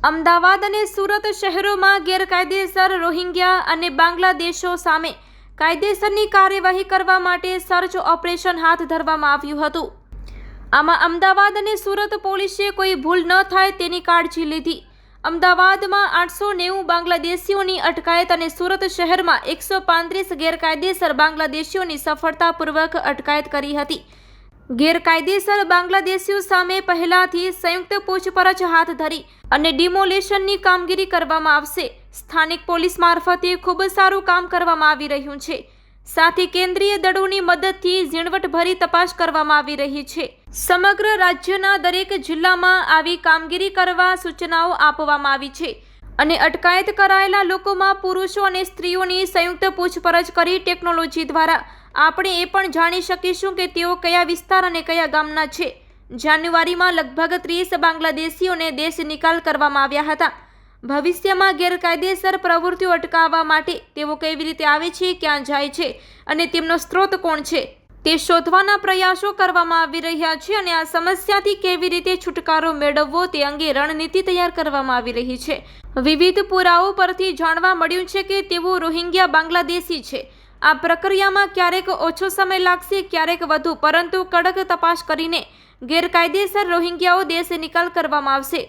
અમદાવાદ અને સુરત શહેરોમાં ગેરકાયદેસર રોહિંગ્યા અને બાંગ્લાદેશીઓ સામે કાયદેસરની કાર્યવાહી કરવા માટે સર્ચ ઓપરેશન હાથ ધરવામાં આવ્યું હતું. આમાં અમદાવાદ અને સુરત પોલીસે કોઈ ભૂલ ન થાય તેની કાળજી લીધી. અમદાવાદમાં 890 બાંગ્લાદેશીઓની અટકાયત અને સુરત શહેરમાં 135 ગેરકાયદેસર બાંગ્લાદેશીઓની સફળતાપૂર્વક અટકાયત કરી હતી. ગેરકાયદેસર બાંગ્લાદેશીઓ સામે પહેલાથી સંયુક્ત પૂછપરછ હાથ ધરી અને ડિમોલેશનની કામગીરી કરવામાં આવશે. સ્થાનિક પોલીસ મારફતે ખૂબ સારું કામ કરવામાં આવી રહ્યું છે. સાથે કેન્દ્રીય દળોની મદદથી ઝીણવટભરી તપાસ કરવામાં આવી રહી છે. સમગ્ર રાજ્યના દરેક જિલ્લામાં આવી કામગીરી કરવા સૂચનાઓ આપવામાં આવી છે અને અટકાયત કરાયેલા લોકોમાં પુરુષો અને સ્ત્રીઓની સંયુક્ત પૂછપરછ કરી ટેકનોલોજી દ્વારા આપણે એ પણ જાણી શકીશું કે તેઓ કયા વિસ્તાર અને કયા ગામના છે. જાન્યુઆરીમાં લગભગ 30 બાંગ્લાદેશીઓને દેશ નિકાલ કરવામાં આવ્યા હતા. ભવિષ્યમાં ગેરકાયદેસર પ્રવૃત્તિઓ અટકાવવા માટે તેઓ કેવી રીતે આવે છે, ક્યાં જાય છે અને તેમનો સ્ત્રોત કોણ છે તે શોધવાના પ્રયાસો કરવામાં આવી રહ્યા છે અને આ સમસ્યાથી કેવી રીતે છુટકારો મેળવવો તે અંગે રણનીતિ તૈયાર કરવામાં આવી રહી છે. વિવિધ પુરાવો પરથી જાણવા મળ્યું છે કે તેઓ રોહિંગ્યા બાંગ્લાદેશી છે. આ પ્રક્રિયામાં ક્યારેક ઓછો સમય લાગશે, ક્યારેક વધુ, પરંતુ કડક તપાસ કરીને ગેરકાયદેસર રોહિંગ્યાઓ દેશ નિકાલ કરવામાં આવશે.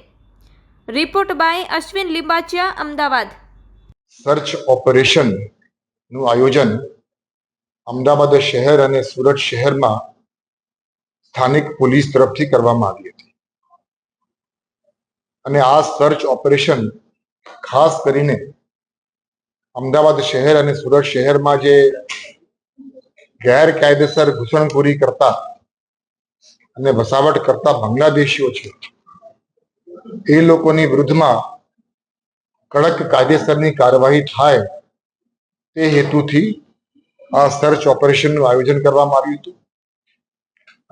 Report by Ashwin Limbachiya, Ahmedabad. Search operation નું આયોજન અમદાવાદ શહેર અને સુરત શહેરમાં સ્થાનિક પોલીસ તરફથી કરવામાં આવી હતી અને આ સર્ચ ઓપરેશન ખાસ કરીને અમદાવાદ શહેર અને સુરત શહેરમાં જે ગેરકાયદેસર ઘૂસણખોરી કરતા અને વસાવટ કરતા બાંગ્લાદેશીઓ છે એ લોકોની વિરુદ્ધમાં કડક કાયદેસરની કાર્યવાહી થાય તે હેતુથી આ સર્ચ ઓપરેશનનું આયોજન કરવામાં આવ્યું હતું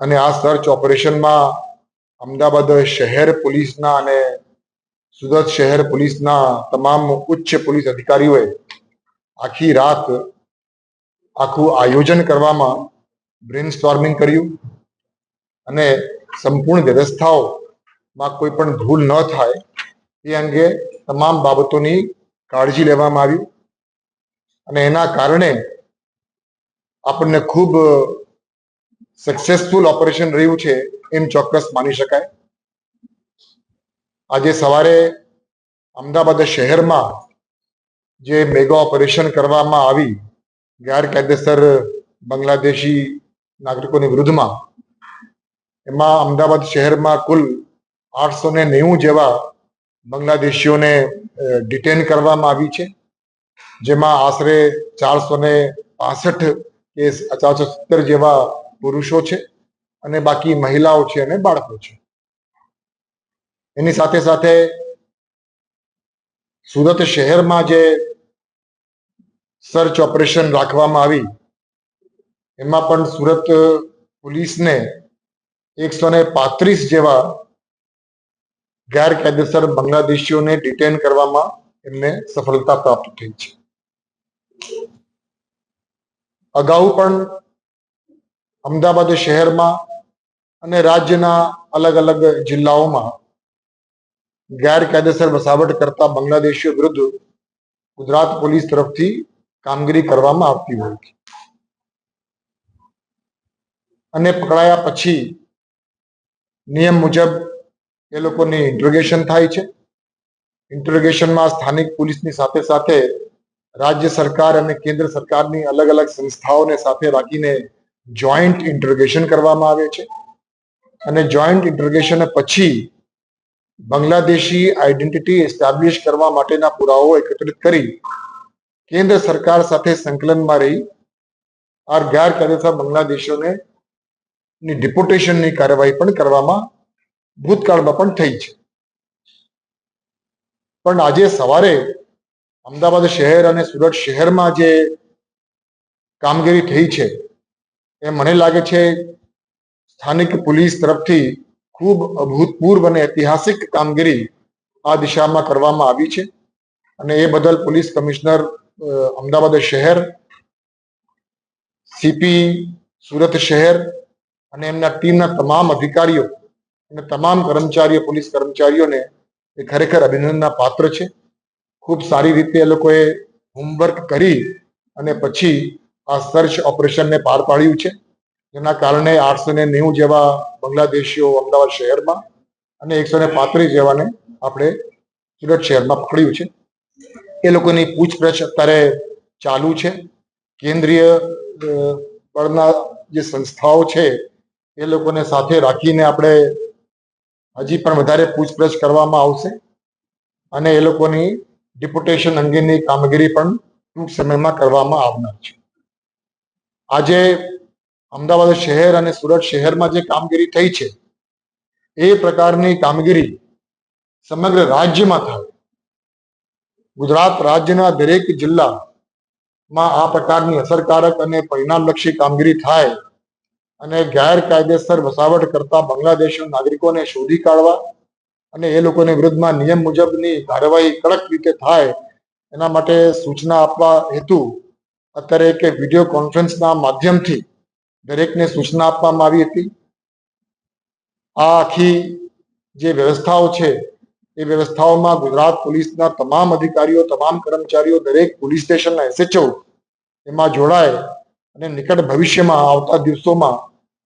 અને આ સર્ચ ઓપરેશનમાં અમદાવાદ શહેર પોલીસના અને સુરત શહેર પોલીસના તમામ ઉચ્ચ પોલીસ અધિકારીઓએ આખી રાત આખું આયોજન કરવામાં બ્રેનસ્ટોર્મિંગ કર્યું અને સંપૂર્ણ વ્યવસ્થાઓમાં કોઈ પણ ભૂલ ન થાય એ અંગે તમામ બાબતોની કાળજી લેવામાં આવી અને એના કારણે આપણને ખૂબ સક્સેસફુલ ઓપરેશન રહ્યું છે એમ ચોક્કસ માની શકાય. આજે સવારે અમદાવાદ શહેરમાં જે મેગા ઓપરેશન કરવામાં આવી ગેરકાયદેસર બાંગ્લાદેશી નાગરિકોની વિરુદ્ધમાં, એમાં અમદાવાદ શહેરમાં કુલ 890 જેવા બાંગ્લાદેશીઓને ડિટેન કરવામાં આવી છે, જેમાં આશરે 465 કે 470 જેવા પુરુષો છે અને બાકી મહિલાઓ છે અને બાળકો છે. એની સાથે સાથે સુરત શહેરમાં જે સર્ચ ઓપરેશન રાખવામાં આવી એમાં પણ સુરત પોલીસને 135 જેવા ગેરકાયદેસર બાંગ્લાદેશીઓને ડિટેન કરવામાં એમને સફળતા પ્રાપ્ત થઈ છે. અગાઉ પણ અમદાવાદ શહેરમાં અને રાજ્યના અલગ અલગ જિલ્લાઓમાં ગેરકાયદેસર વસાવટ કરતા બાંગ્લાદેશીઓ વિરુદ્ધ ગુજરાત પોલીસ તરફથી કામગીરી કરવામાં આવતી હોય છે અને પકડાયા પછી નિયમ મુજબ એ લોકોની ઇન્ટ્રોગેશન થાય છે. ઇન્ટ્રોગેશનમાં સ્થાનિક પોલીસની સાથે સાથે રાજ્ય સરકાર અને કેન્દ્ર સરકારની અલગ અલગ સંસ્થાઓને સાથે રાખીને જોઈન્ટ ઇન્ટ્રોગેશન કરવામાં આવે છે અને જોઈન્ટ ઇન્ટ્રોગેશન પછી બાંગ્લાદેશી આઈડેન્ટિટી એસ્ટાબ્લિશ કરવા માટેના પુરાવાઓ એકત્રિત કરી કેન્દ્ર સરકાર સાથે સંકલનમાં રહી આ ગેરકાયદેસર બાંગ્લાદેશીઓને ડિપોર્ટેશનની કાર્યવાહી પણ કરવામાં ભૂતકાળમાં પણ થઈ છે. પણ આજે સવારે અમદાવાદ શહેર અને સુરત શહેરમાં જે કામગીરી થઈ છે એ મને લાગે છે સ્થાનિક પોલીસ તરફથી ખૂબ અભૂતપૂર્વ અને ઐતિહાસિક કામગીરી આ દિશામાં કરવામાં આવી છે અને એ બદલ પોલીસ કમિશનર અમદાવાદ શહેર, સીપી સુરત શહેર અને એમના ટીમના તમામ અધિકારીઓ અને તમામ કર્મચારીઓ, પોલીસ કર્મચારીઓને એ ખરેખર અભિનંદનના પાત્ર છે. ખૂબ સારી રીતે એ લોકોએ હોમવર્ક કરી અને પછી આ સર્ચ ઓપરેશનને પાર પાડ્યું છે, જેના કારણે 890 જેવા બાંગ્લાદેશીઓ અમદાવાદ શહેરમાં અને 135 જેવાને આપણે સુરત શહેરમાં પકડ્યું છે. એ લોકોની પૂછપરછ અત્યારે ચાલુ છે. કેન્દ્રીય બળના જે સંસ્થાઓ છે એ લોકોને સાથે રાખીને આપણે હજી પણ વધારે પૂછપરછ કરવામાં આવશે અને એ લોકોની ડિપોટેશન અંગેની કામગીરી પણ ટૂંક સમયમાં કરવામાં આવનાર છે. આજે અમદાવાદ શહેર અને સુરત શહેરમાં જે કામગીરી થઈ છે એ પ્રકારની કામગીરી સમગ્ર રાજ્યમાં થાય. ગુજરાત રાજ્યના દરેક જિલ્લામાં આ પ્રકારની અસરકારક અને પરિણામલક્ષી કામગીરી થાય અને ગેરકાયદેસર વસાવટ કરતા બાંગ્લાદેશી નાગરિકોને શોધી કાઢવા અને એ લોકોની વિરુદ્ધમાં નિયમ મુજબની કાર્યવાહી કડક રીતે થાય એના માટે સૂચના આપવા હેતુ અત્યારે એક વિડીયો કોન્ફરન્સના માધ્યમથી દરેકને સૂચના આપવામાં આવી હતી. આ આખી જે વ્યવસ્થાઓ છે એ વ્યવસ્થાઓમાં ગુજરાત પોલીસના તમામ અધિકારીઓ, તમામ કર્મચારીઓ, દરેક પોલીસ સ્ટેશનના SHO એમાં જોડાય અને નિકટ ભવિષ્યમાં આવતા દિવસોમાં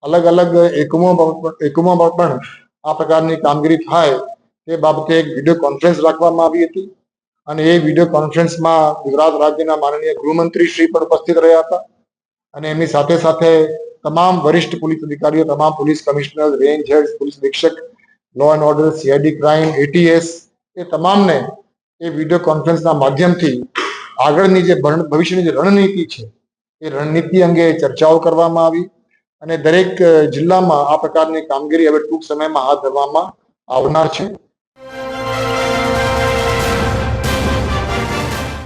અલગ અલગ એકમોમાં પણ આ પ્રકારની કામગીરી થાય તે બાબતે એક વિડીયો કોન્ફરન્સ રાખવામાં આવી હતી અને એ વિડીયો કોન્ફરન્સમાં ગુજરાત રાજ્યના માનનીય ગૃહમંત્રી શ્રી પણ ઉપસ્થિત રહ્યા હતા અને એમની સાથે સાથે તમામ વરિષ્ઠ પોલીસ અધિકારીઓ, તમામ police commissioner, range head, police અધિક્ષક, law and order, CID crime, ATS એ તમામને એ વિડીયો કોન્ફરન્સના માધ્યમથી આગળની જે ભવિષ્યની જે રણનીતિ છે એ રણનીતિ અંગે ચર્ચાઓ કરવામાં આવી અને દરેક જિલ્લામાં આ પ્રકારની કામગીરી હવે ટૂંક સમયમાં હાથ ધરવામાં આવનાર છે.